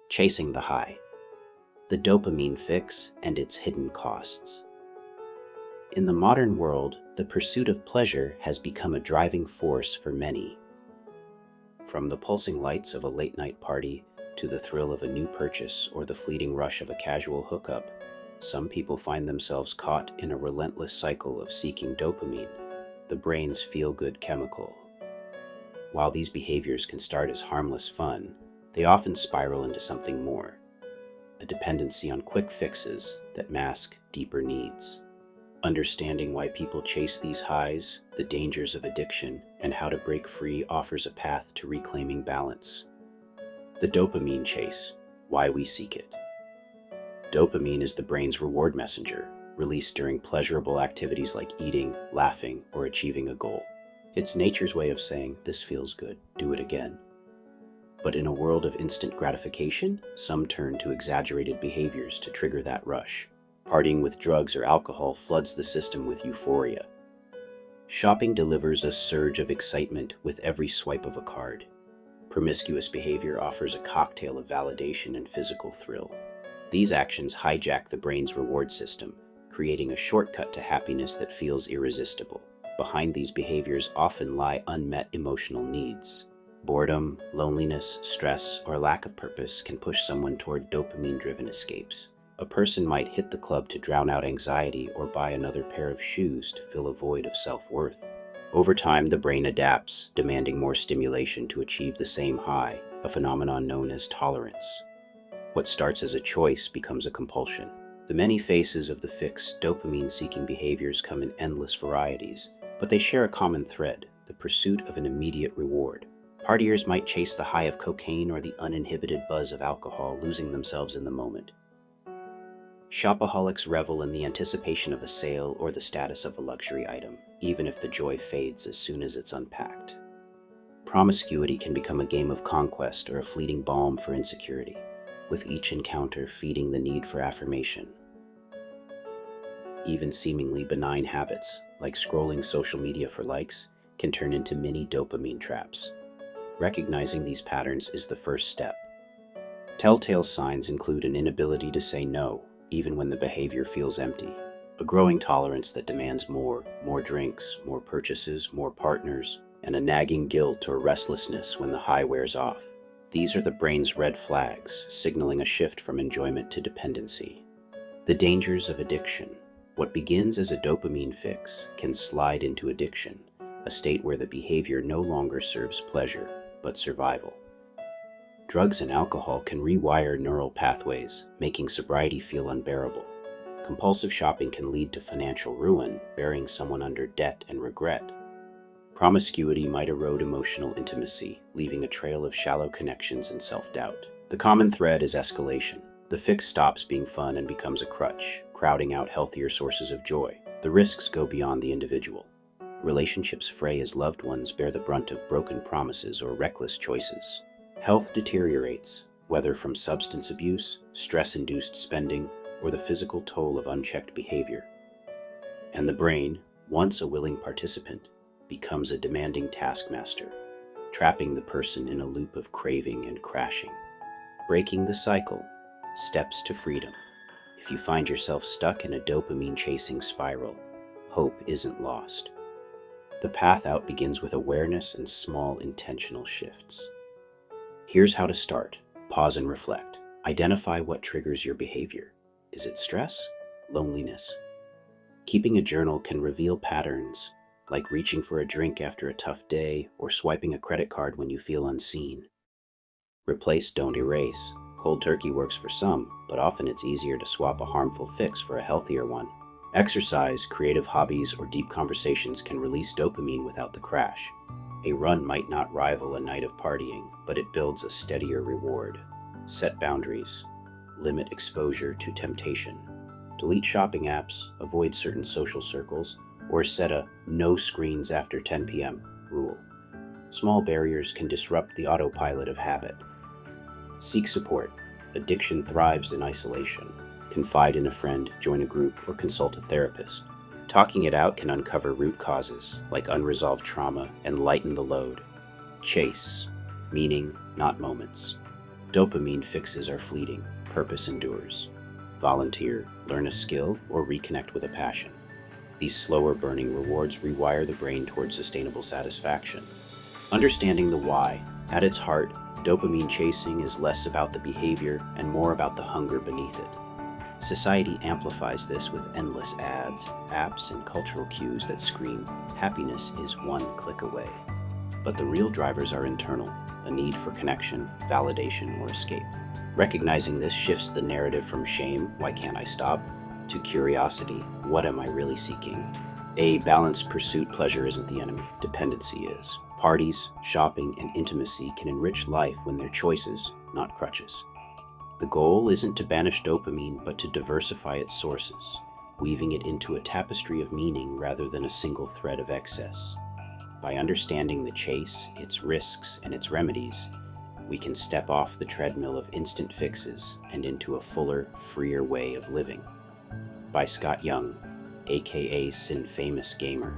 Chasing the high, the dopamine fix and its hidden costs. In the modern world, the pursuit of pleasure has become a driving force for many. From the pulsing lights of a late-night party to the thrill of a new purchase or the fleeting rush of a casual hookup, some people find themselves caught in a relentless cycle of seeking dopamine, the brain's feel-good chemical. While these behaviors can start as harmless fun, they often spiral into something more, a dependency on quick fixes that mask deeper needs. Understanding why people chase these highs, the dangers of addiction, and how to break free offers a path to reclaiming balance. The dopamine chase, why we seek it. Dopamine is the brain's reward messenger, released during pleasurable activities like eating, laughing, or achieving a goal. It's nature's way of saying, "This feels good, do it again." But in a world of instant gratification, some turn to exaggerated behaviors to trigger that rush. Partying with drugs or alcohol floods the system with euphoria. Shopping delivers a surge of excitement with every swipe of a card. Promiscuous behavior offers a cocktail of validation and physical thrill. These actions hijack the brain's reward system, creating a shortcut to happiness that feels irresistible. Behind these behaviors often lie unmet emotional needs. Boredom, loneliness, stress, or lack of purpose can push someone toward dopamine-driven escapes. A person might hit the club to drown out anxiety or buy another pair of shoes to fill a void of self-worth. Over time, the brain adapts, demanding more stimulation to achieve the same high, a phenomenon known as tolerance. What starts as a choice becomes a compulsion. The many faces of the fixed, dopamine-seeking behaviors come in endless varieties, but they share a common thread: the pursuit of an immediate reward. Partiers might chase the high of cocaine or the uninhibited buzz of alcohol, losing themselves in the moment. Shopaholics revel in the anticipation of a sale or the status of a luxury item, even if the joy fades as soon as it's unpacked. Promiscuity can become a game of conquest or a fleeting balm for insecurity, with each encounter feeding the need for affirmation. Even seemingly benign habits, like scrolling social media for likes, can turn into mini dopamine traps. Recognizing these patterns is the first step. Telltale signs include an inability to say no, even when the behavior feels empty, a growing tolerance that demands more drinks, more purchases, more partners, and a nagging guilt or restlessness when the high wears off. These are the brain's red flags, signaling a shift from enjoyment to dependency. The dangers of addiction. What begins as a dopamine fix can slide into addiction, a state where the behavior no longer serves pleasure, but survival. Drugs and alcohol can rewire neural pathways, making sobriety feel unbearable. Compulsive shopping can lead to financial ruin, burying someone under debt and regret. Promiscuity might erode emotional intimacy, leaving a trail of shallow connections and self-doubt. The common thread is escalation. The fix stops being fun and becomes a crutch, crowding out healthier sources of joy. The risks go beyond the individual. Relationships fray as loved ones bear the brunt of broken promises or reckless choices. Health deteriorates, whether from substance abuse, stress-induced spending, or the physical toll of unchecked behavior. And the brain, once a willing participant, becomes a demanding taskmaster, trapping the person in a loop of craving and crashing. Breaking the cycle, steps to freedom. If you find yourself stuck in a dopamine-chasing spiral, hope isn't lost. The path out begins with awareness and small intentional shifts. Here's how to start. Pause and reflect. Identify what triggers your behavior. Is it stress? Loneliness? Keeping a journal can reveal patterns, like reaching for a drink after a tough day or swiping a credit card when you feel unseen. Replace, don't erase. Cold turkey works for some, but often it's easier to swap a harmful fix for a healthier one. Exercise, creative hobbies, or deep conversations can release dopamine without the crash. A run might not rival a night of partying, but it builds a steadier reward. Set boundaries. Limit exposure to temptation. Delete shopping apps, avoid certain social circles, or set a no screens after 10 p.m. rule. Small barriers can disrupt the autopilot of habit. Seek support. Addiction thrives in isolation. Confide in a friend, join a group, or consult a therapist. Talking it out can uncover root causes, like unresolved trauma, and lighten the load. Chase. Meaning, not moments. Dopamine fixes are fleeting, purpose endures. Volunteer, learn a skill, or reconnect with a passion. These slower burning rewards rewire the brain towards sustainable satisfaction. Understanding the why, at its heart, dopamine chasing is less about the behavior and more about the hunger beneath it. Society amplifies this with endless ads, apps, and cultural cues that scream, happiness is one click away. But the real drivers are internal, a need for connection, validation, or escape. Recognizing this shifts the narrative from shame, why can't I stop, to curiosity, what am I really seeking? A balanced pursuit, pleasure isn't the enemy, dependency is. Parties, shopping, and intimacy can enrich life when they're choices, not crutches. The goal isn't to banish dopamine, but to diversify its sources, weaving it into a tapestry of meaning rather than a single thread of excess. By understanding the chase, its risks, and its remedies, we can step off the treadmill of instant fixes and into a fuller, freer way of living. By Scott Young, aka Sin Famous Gamer.